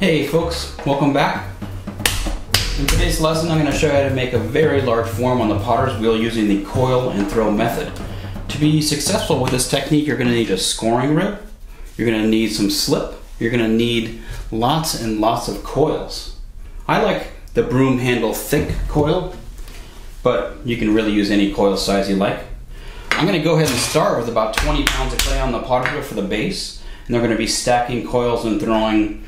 Hey folks, welcome back. In today's lesson I'm going to show you how to make a very large form on the potter's wheel using the coil and throw method. To be successful with this technique, you're going to need a scoring rib, you're going to need some slip, you're going to need lots and lots of coils. I like the broom handle thick coil, but you can really use any coil size you like. I'm going to go ahead and start with about 20 pounds of clay on the potter's wheel for the base, and they're going to be stacking coils and throwing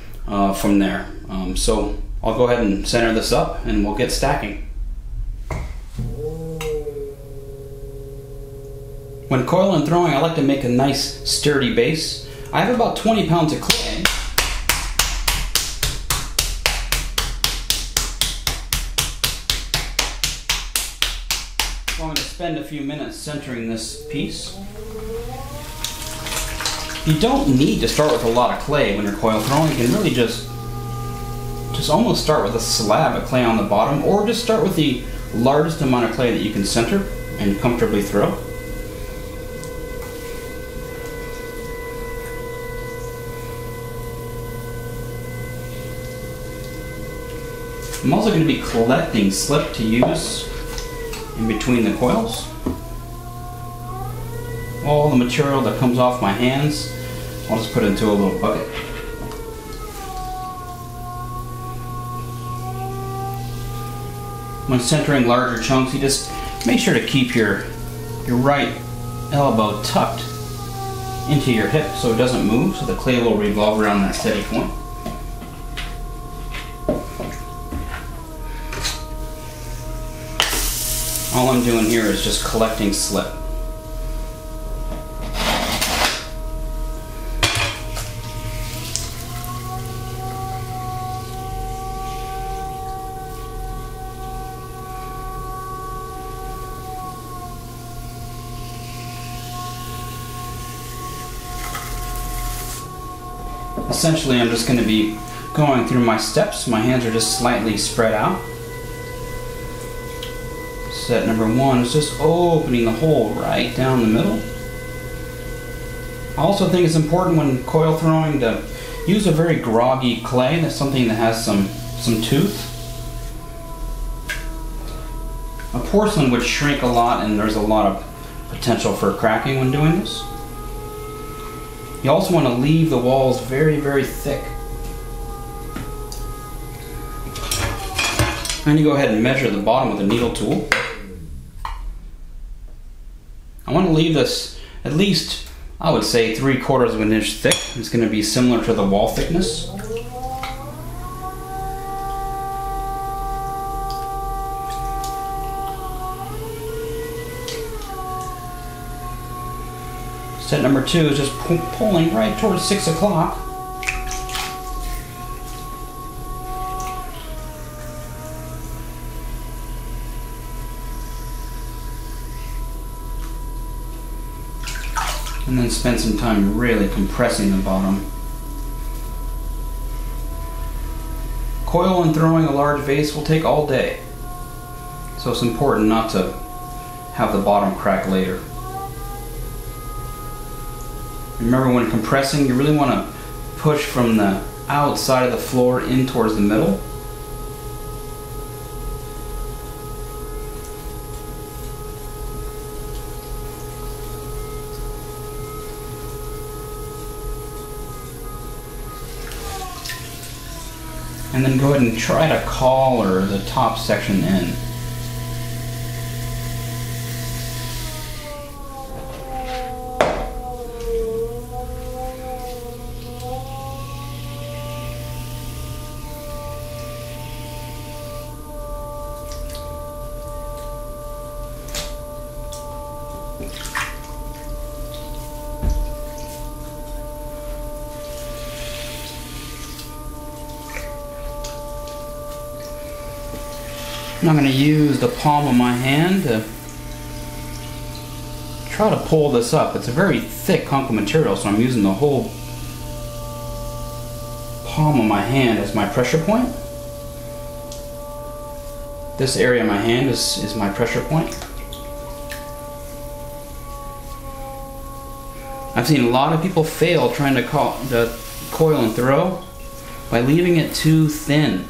from there. So I'll go ahead and center this up and we'll get stacking. When coil and throwing, I like to make a nice sturdy base. I have about 20 pounds of clay. So I'm going to spend a few minutes centering this piece. You don't need to start with a lot of clay when you're coil throwing. You can really just almost start with a slab of clay on the bottom, or just start with the largest amount of clay that you can center and comfortably throw. I'm also going to be collecting slip to use in between the coils. All the material that comes off my hands, I'll just put into a little bucket. When centering larger chunks, you just make sure to keep your right elbow tucked into your hip so it doesn't move, so the clay will revolve around that steady point. All I'm doing here is just collecting slip. Essentially, I'm just going to be going through my steps. My hands are just slightly spread out. Step number one is just opening the hole right down the middle. I also think it's important when coil throwing to use a very groggy clay. That's something that has some tooth. A porcelain would shrink a lot, and there's a lot of potential for cracking when doing this. You also want to leave the walls very, very thick. And you go ahead and measure the bottom with a needle tool. I want to leave this at least, I would say, 3/4 of an inch thick. It's going to be similar to the wall thickness. Step number two is just pulling right towards 6 o'clock. And then spend some time really compressing the bottom. Coil and throwing a large vase will take all day, so it's important not to have the bottom crack later. Remember, when compressing, you really want to push from the outside of the floor in towards the middle. And then go ahead and try to collar the top section in. And I'm going to use the palm of my hand to try to pull this up. It's a very thick hunk of material, so I'm using the whole palm of my hand as my pressure point. This area of my hand is my pressure point. I've seen a lot of people fail trying to coil and throw. by leaving it too thin.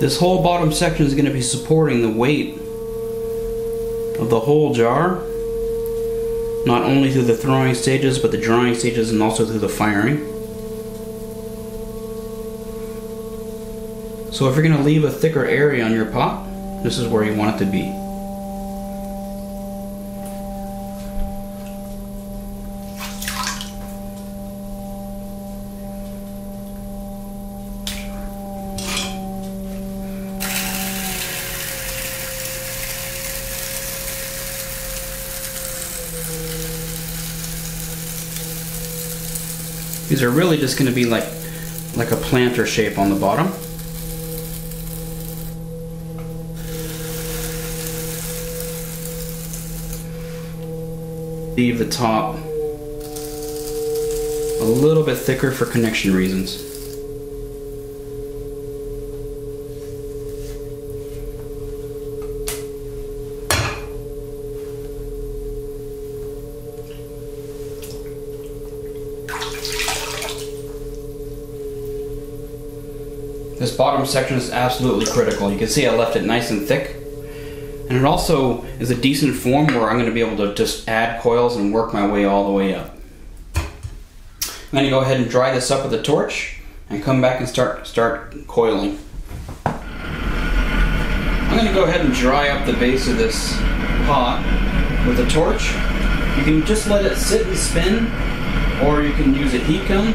This whole bottom section is going to be supporting the weight of the whole jar, not only through the throwing stages, but the drying stages and also through the firing. So if you're going to leave a thicker area on your pot, this is where you want it to be. These are really just going to be like a planter shape on the bottom. Leave the top a little bit thicker for connection reasons. This bottom section is absolutely critical. You can see I left it nice and thick. And it also is a decent form where I'm going to be able to just add coils and work my way all the way up. I'm going to go ahead and dry this up with a torch and come back and start coiling. I'm going to go ahead and dry up the base of this pot with a torch. You can just let it sit and spin, or you can use a heat gun.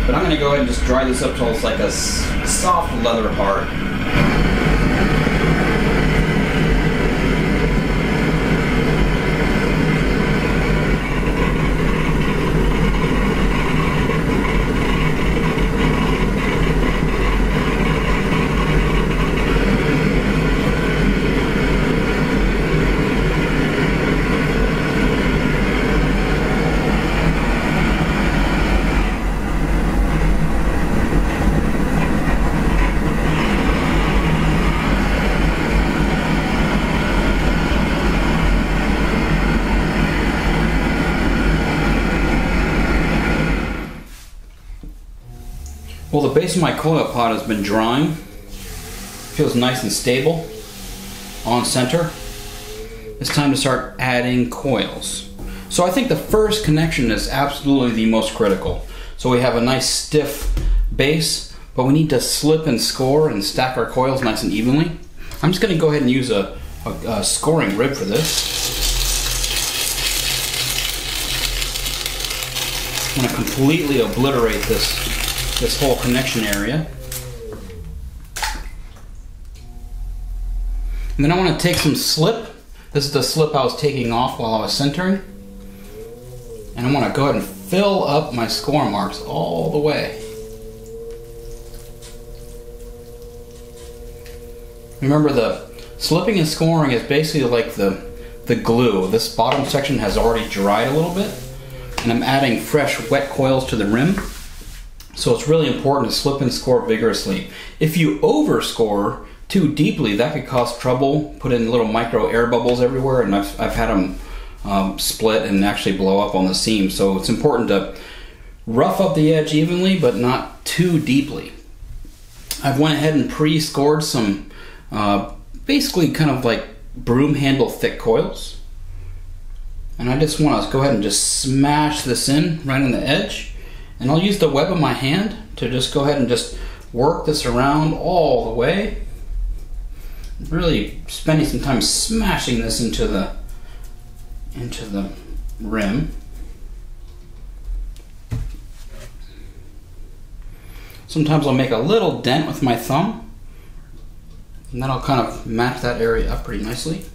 But I'm going to go ahead and just dry this up until it's like a soft leather hard. Well, the base of my coil pot has been drying. Feels nice and stable, on center. It's time to start adding coils. So I think the first connection is absolutely the most critical. So we have a nice stiff base, but we need to slip and score and stack our coils nice and evenly. I'm just going to go ahead and use a scoring rib for this. I'm going to completely obliterate this whole connection area. And then I want to take some slip. This is the slip I was taking off while I was centering. And I want to go ahead and fill up my score marks all the way. Remember, the slipping and scoring is basically like the glue. This bottom section has already dried a little bit, and I'm adding fresh wet coils to the rim. So it's really important to slip and score vigorously. If you overscore too deeply, that could cause trouble, put in little micro air bubbles everywhere, and I've had them split and actually blow up on the seam. So it's important to rough up the edge evenly, but not too deeply. I've went ahead and pre-scored some basically kind of like broom handle thick coils. And I just want to go ahead and just smash this in right on the edge. And I'll use the web of my hand to just go ahead and just work this around all the way. Really spending some time smashing this into the rim. Sometimes I'll make a little dent with my thumb And that'll kind of match that area up pretty nicely.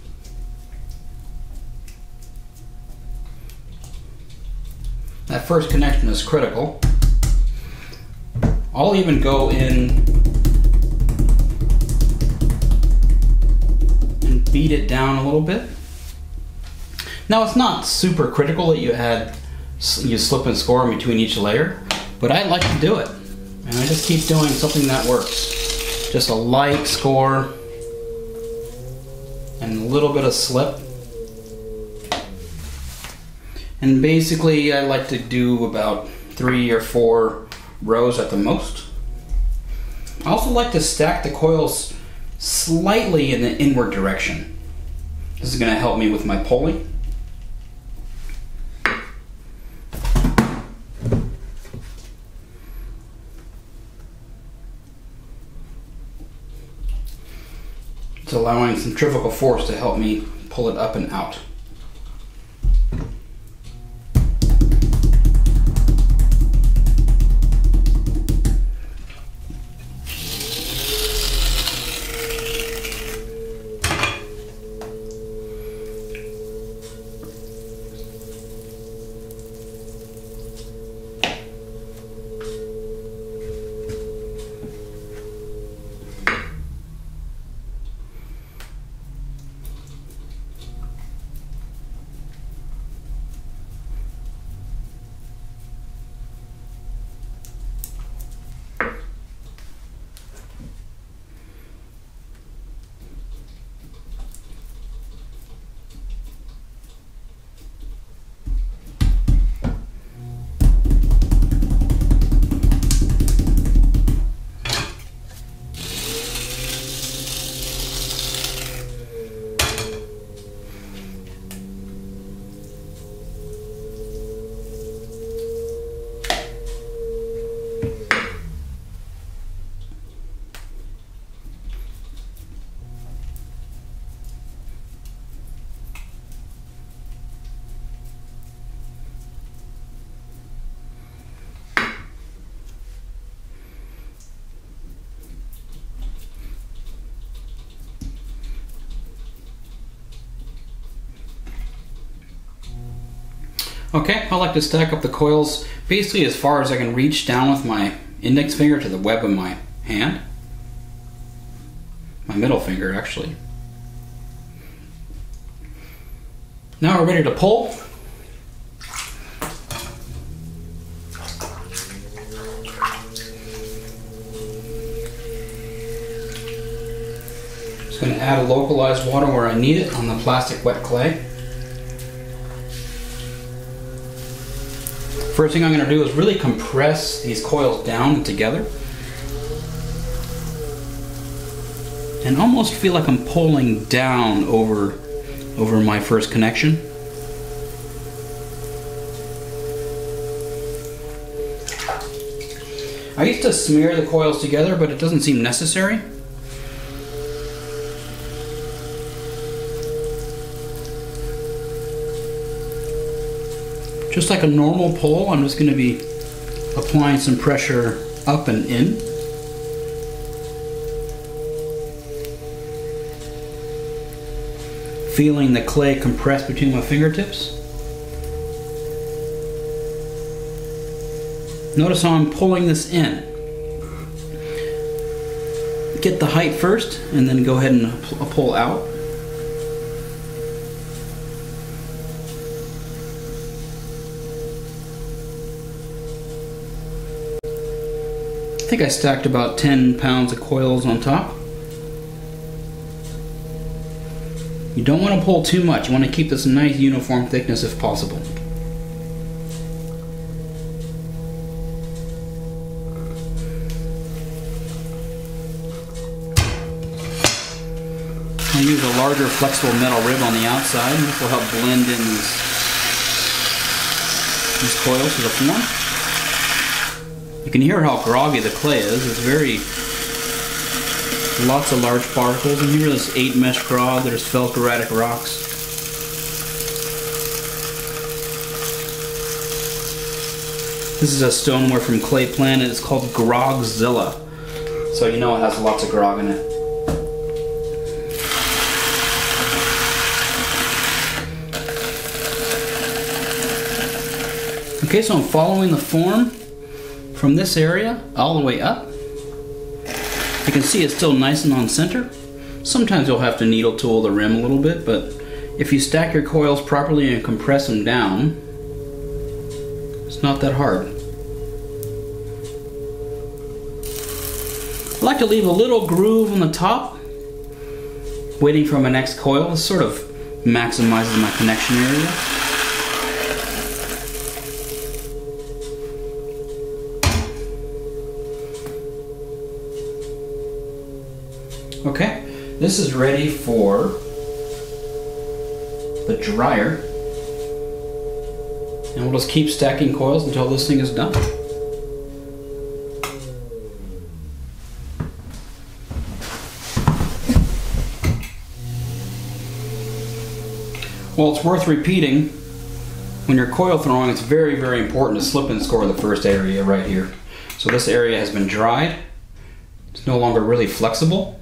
That first connection is critical. I'll even go in and beat it down a little bit. Now it's not super critical that you slip and score in between each layer, but I like to do it. And I just keep doing something that works. Just a light score and a little bit of slip. And basically I like to do about 3 or 4 rows at the most. I also like to stack the coils slightly in the inward direction. This is going to help me with my pulling. It's allowing centrifugal force to help me pull it up and out. Okay, I like to stack up the coils basically as far as I can reach down with my index finger to the web of my hand. My middle finger, actually. Now we're ready to pull. Just going to add a localized water where I need it on the plastic wet clay. First thing I'm going to do is really compress these coils down together and almost feel like I'm pulling down over my first connection. I used to smear the coils together, but it doesn't seem necessary. Just like a normal pull, I'm just going to be applying some pressure up and in. Feeling the clay compress between my fingertips. Notice how I'm pulling this in. Get the height first and then go ahead and pull out. I think I stacked about 10 pounds of coils on top. You don't want to pull too much. You want to keep this nice uniform thickness if possible. I'll use a larger flexible metal rib on the outside, and this will help blend in these coils to the form. You can hear how groggy the clay is. It's very, lots of large particles. And here there's 8 mesh grog, there's felcorotic rocks. This is a stoneware from Clay Planet. It's called Grogzilla. So you know it has lots of grog in it. Okay, so I'm following the form from this area all the way up. You can see it's still nice and on center. Sometimes you'll have to needle tool the rim a little bit, but if you stack your coils properly and compress them down, it's not that hard. I like to leave a little groove on the top, waiting for my next coil. This sort of maximizes my connection area. Okay, this is ready for the dryer, and we'll just keep stacking coils until this thing is done. Well, it's worth repeating, when you're coil throwing, it's very, very important to slip and score the first area right here. So this area has been dried, it's no longer really flexible,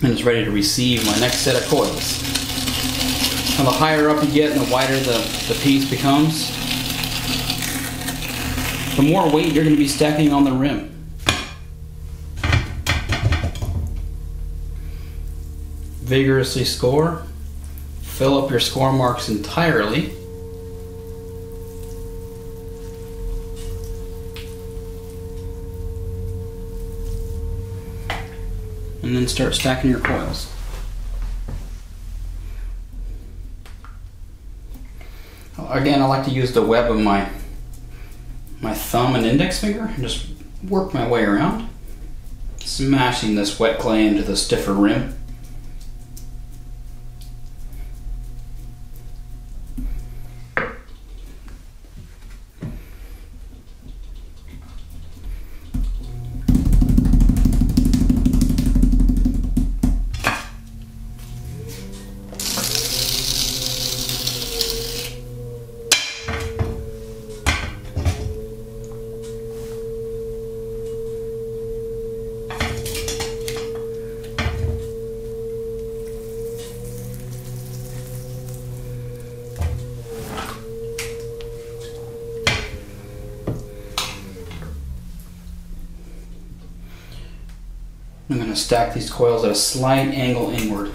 and it's ready to receive my next set of coils. Now the higher up you get and the wider the piece becomes, the more weight you're going to be stacking on the rim. Vigorously score. Fill up your score marks entirely. And then start stacking your coils. Again, I like to use the web of my thumb and index finger and just work my way around, smashing this wet clay into the stiffer rim. I'm going to stack these coils at a slight angle inward.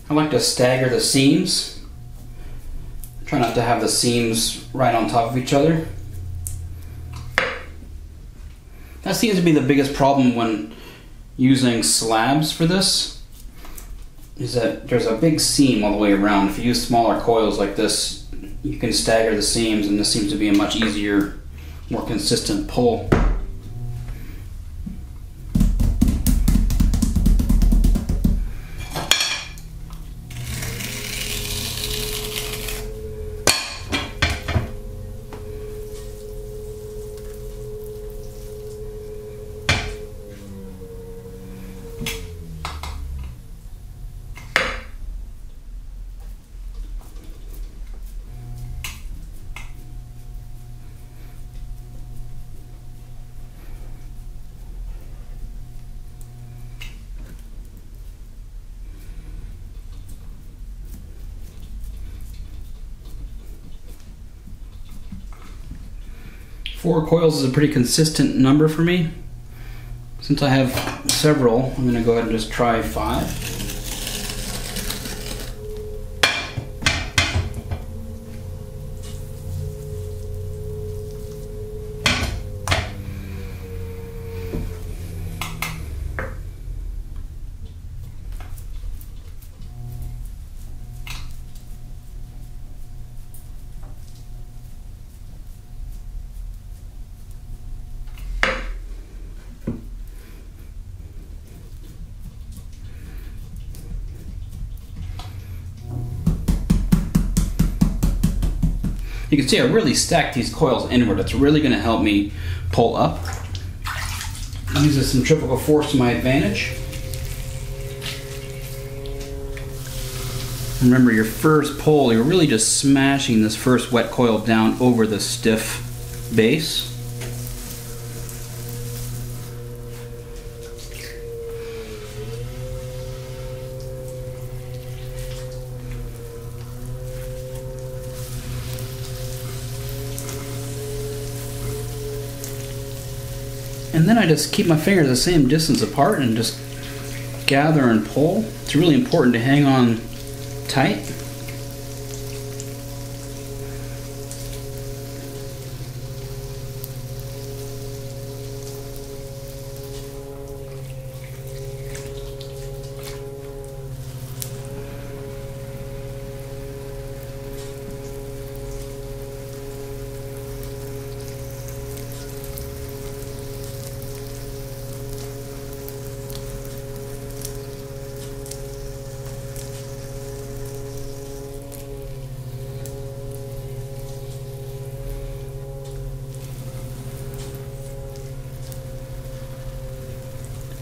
I like to stagger the seams. Try not to have the seams right on top of each other. That seems to be the biggest problem when using slabs for this, is that there's a big seam all the way around. If you use smaller coils like this, you can stagger the seams, and this seems to be a much easier, more consistent pull. Four coils is a pretty consistent number for me. Since I have several, I'm going to go ahead and just try 5. You can see I really stacked these coils inward. It's really going to help me pull up. Use the centrifugal force to my advantage. Remember, your first pull, you're really just smashing this first wet coil down over the stiff base. And then I just keep my fingers the same distance apart and just gather and pull. It's really important to hang on tight.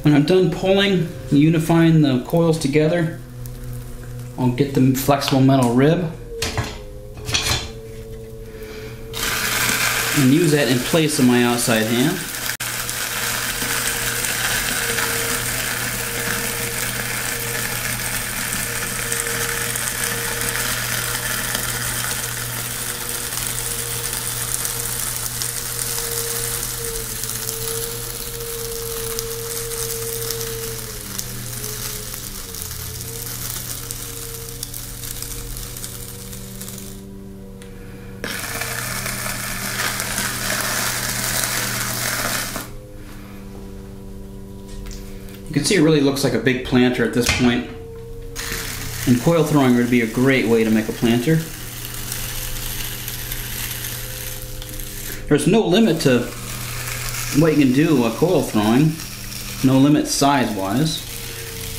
When I'm done pulling, unifying the coils together, I'll get the flexible metal rib and use that in place of my outside hand. You can see it really looks like a big planter at this point. And coil throwing would be a great way to make a planter. There's no limit to what you can do with coil throwing. No limit size-wise.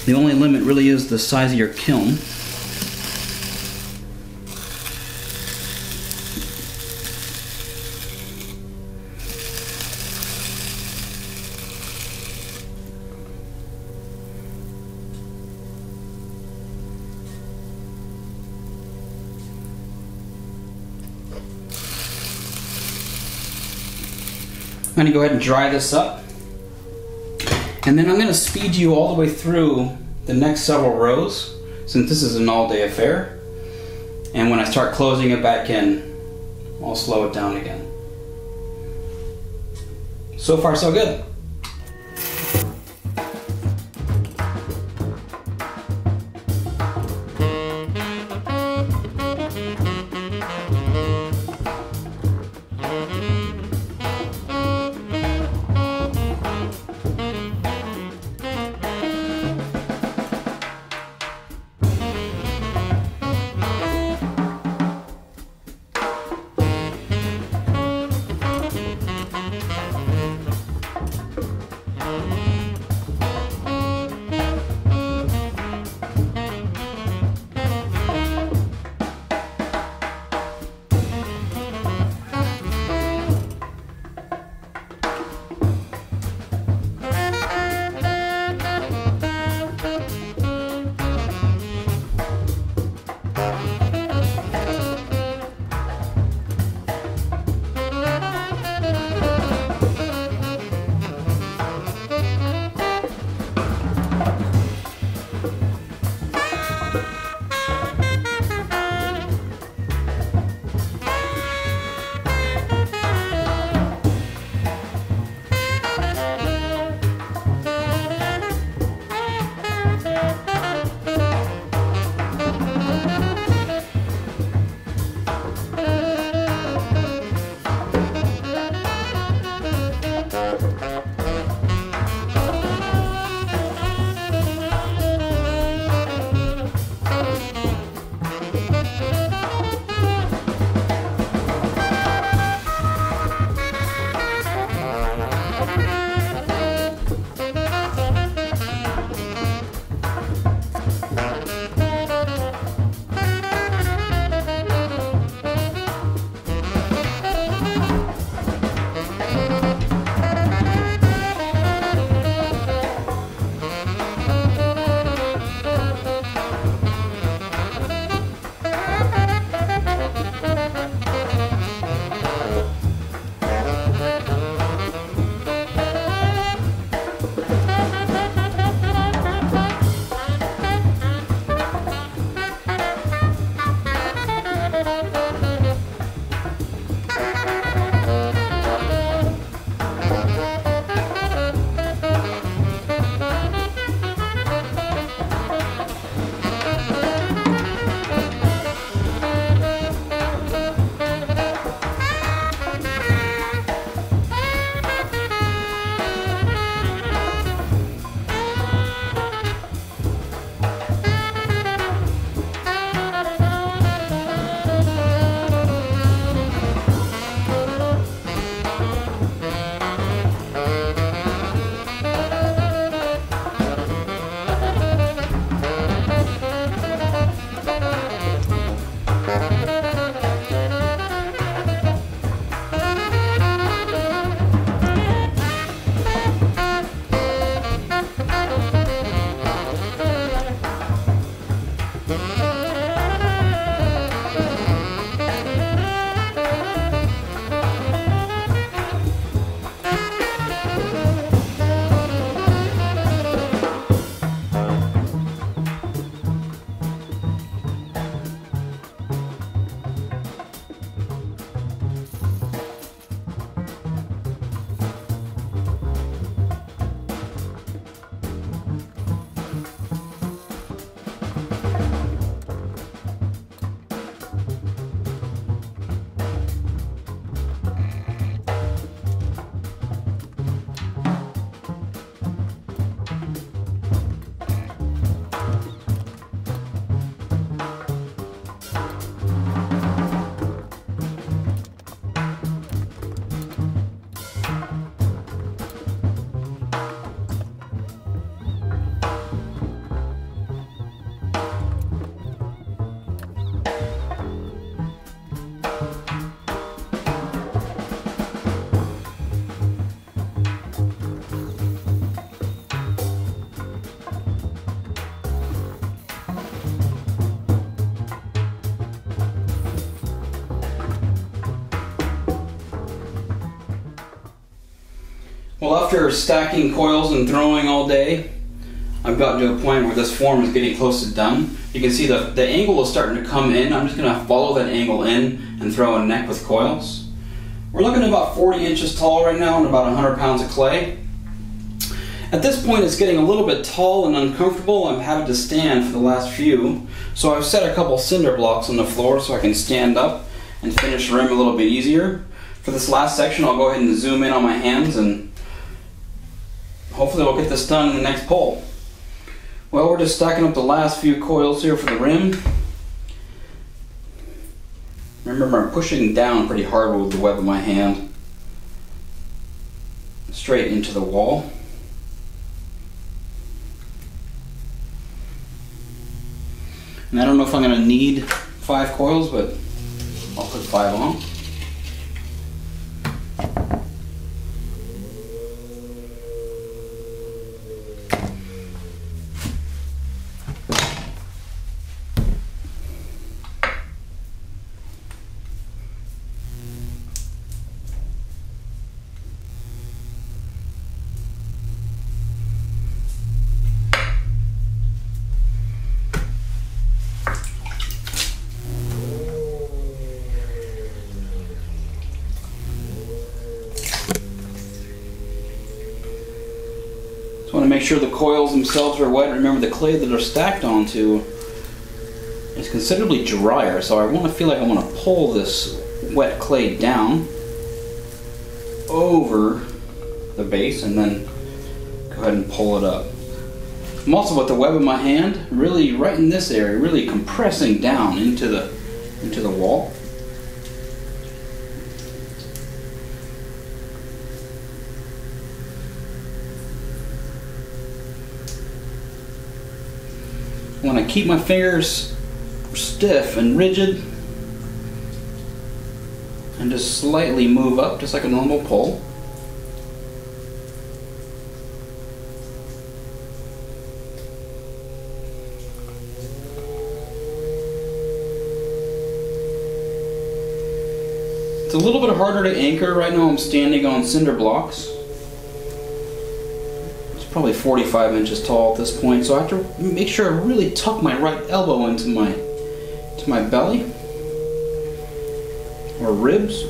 The only limit really is the size of your kiln. I'm going to go ahead and dry this up, and then I'm going to speed you all the way through the next several rows, since this is an all-day affair. And when I start closing it back in, I'll slow it down again. So far, so good. Well, after stacking coils and throwing all day, I've gotten to a point where this form is getting close to done. You can see the angle is starting to come in. I'm just going to follow that angle in and throw a neck with coils. We're looking at about 40 inches tall right now and about 100 pounds of clay. At this point it's getting a little bit tall and uncomfortable. I'm having to stand for the last few. So I've set a couple cinder blocks on the floor so I can stand up and finish the rim a little bit easier. For this last section I'll go ahead and zoom in on my hands and hopefully we'll get this done in the next pull. Well, we're just stacking up the last few coils here for the rim. Remember, I'm pushing down pretty hard with the web of my hand straight into the wall. And I don't know if I'm going to need 5 coils, but I'll put 5 on. Want to make sure the coils themselves are wet. Remember, the clay that they're stacked onto is considerably drier, so I want to feel like I want to pull this wet clay down over the base and then go ahead and pull it up. I'm also with the web of my hand really right in this area, really compressing down into the wall. I want to keep my fingers stiff and rigid and just slightly move up just like a normal pull. It's a little bit harder to anchor. Right now I'm standing on cinder blocks. Probably 45 inches tall at this point, so I have to make sure I really tuck my right elbow into my belly or ribs.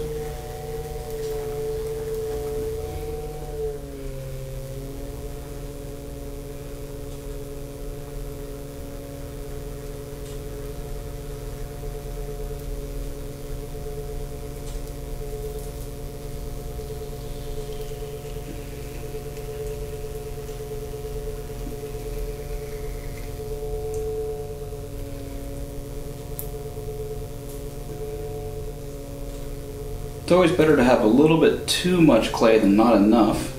It's always better to have a little bit too much clay than not enough.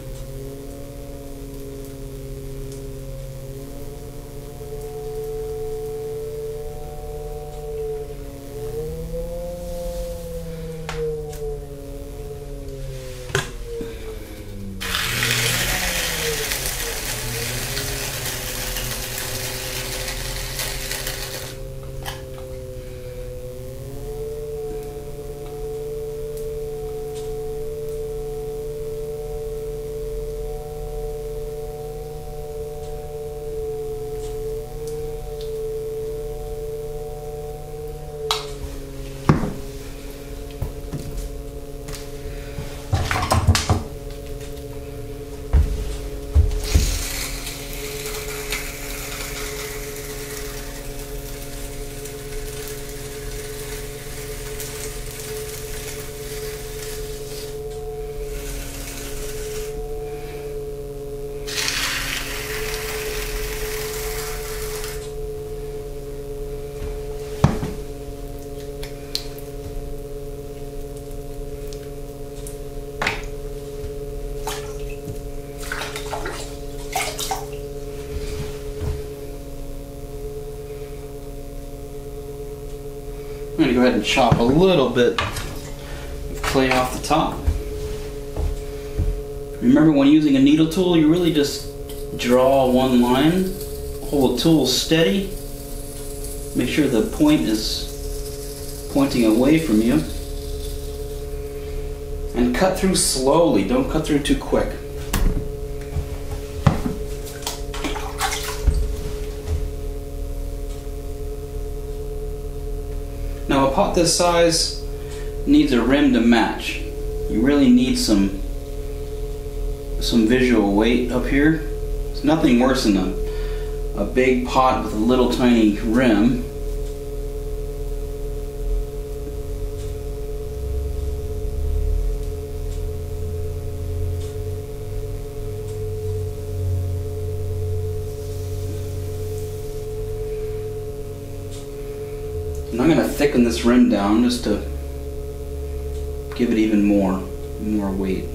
I'm going to go ahead and chop a little bit of clay off the top. Remember, when using a needle tool, you really just draw one line, hold the tool steady, make sure the point is pointing away from you, and cut through slowly. Don't cut through too quick. pot this size needs a rim to match. You really need some visual weight up here. It's nothing worse than a big pot with a little tiny rim. And I'm going to thicken this rim down just to give it even more weight.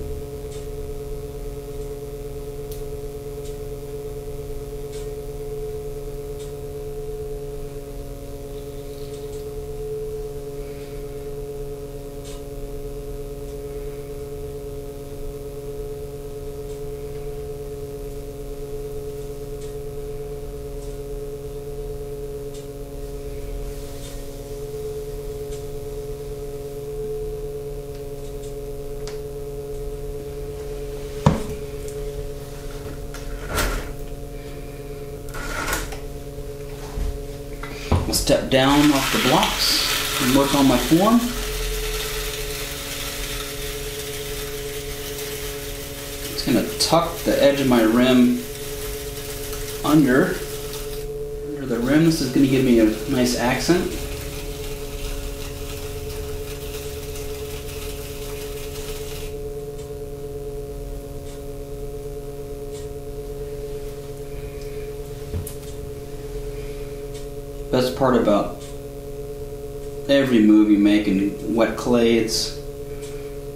I'll step down off the blocks and work on my form. Just going to tuck the edge of my rim under the rim. This is going to give me a nice accent. Best part about every move you make in wet clay, it's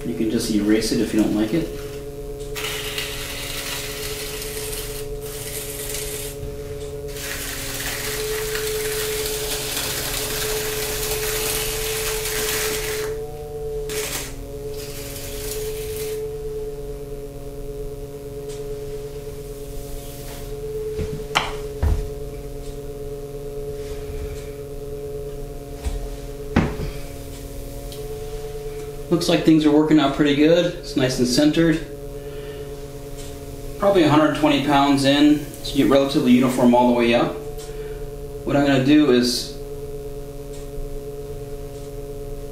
you can just erase it if you don't like it. Looks like things are working out pretty good. It's nice and centered. Probably 120 pounds in, so you get relatively uniform all the way up. What I'm going to do is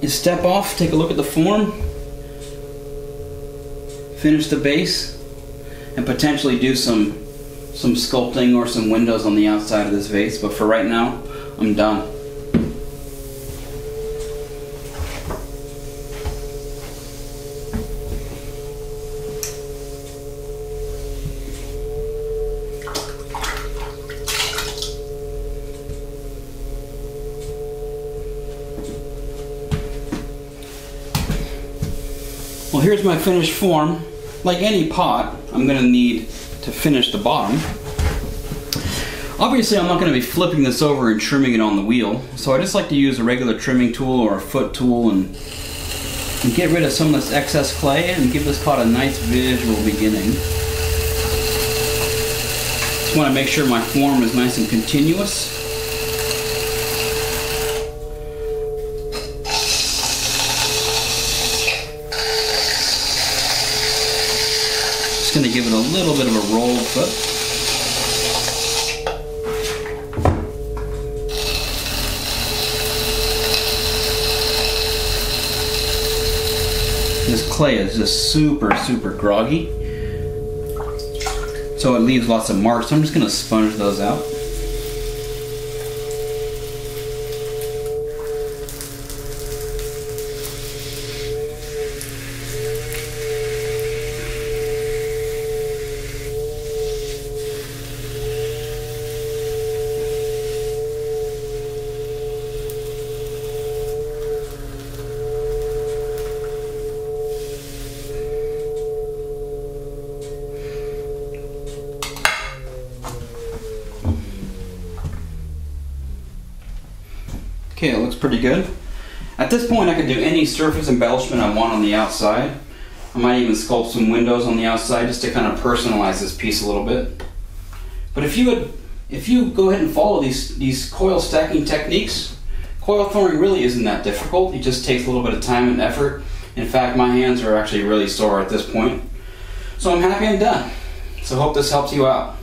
step off, take a look at the form, finish the base, and potentially do some sculpting or some windows on the outside of this vase. But for right now, I'm done. Well, here's my finished form. Like any pot, I'm going to need to finish the bottom. Obviously, I'm not going to be flipping this over and trimming it on the wheel, so I just like to use a regular trimming tool or a foot tool and get rid of some of this excess clay and give this pot a nice visual beginning. Just want to make sure my form is nice and continuous. Going to give it a little bit of a rolled foot. This clay is just super groggy, so it leaves lots of marks. So I'm just going to sponge those out. Okay, it looks pretty good. At this point, I can do any surface embellishment I want on the outside. I might even sculpt some windows on the outside just to kind of personalize this piece a little bit. But if you go ahead and follow these coil stacking techniques, coil throwing really isn't that difficult. It just takes a little bit of time and effort. In fact, my hands are actually really sore at this point. So I'm happy I'm done. So I hope this helps you out.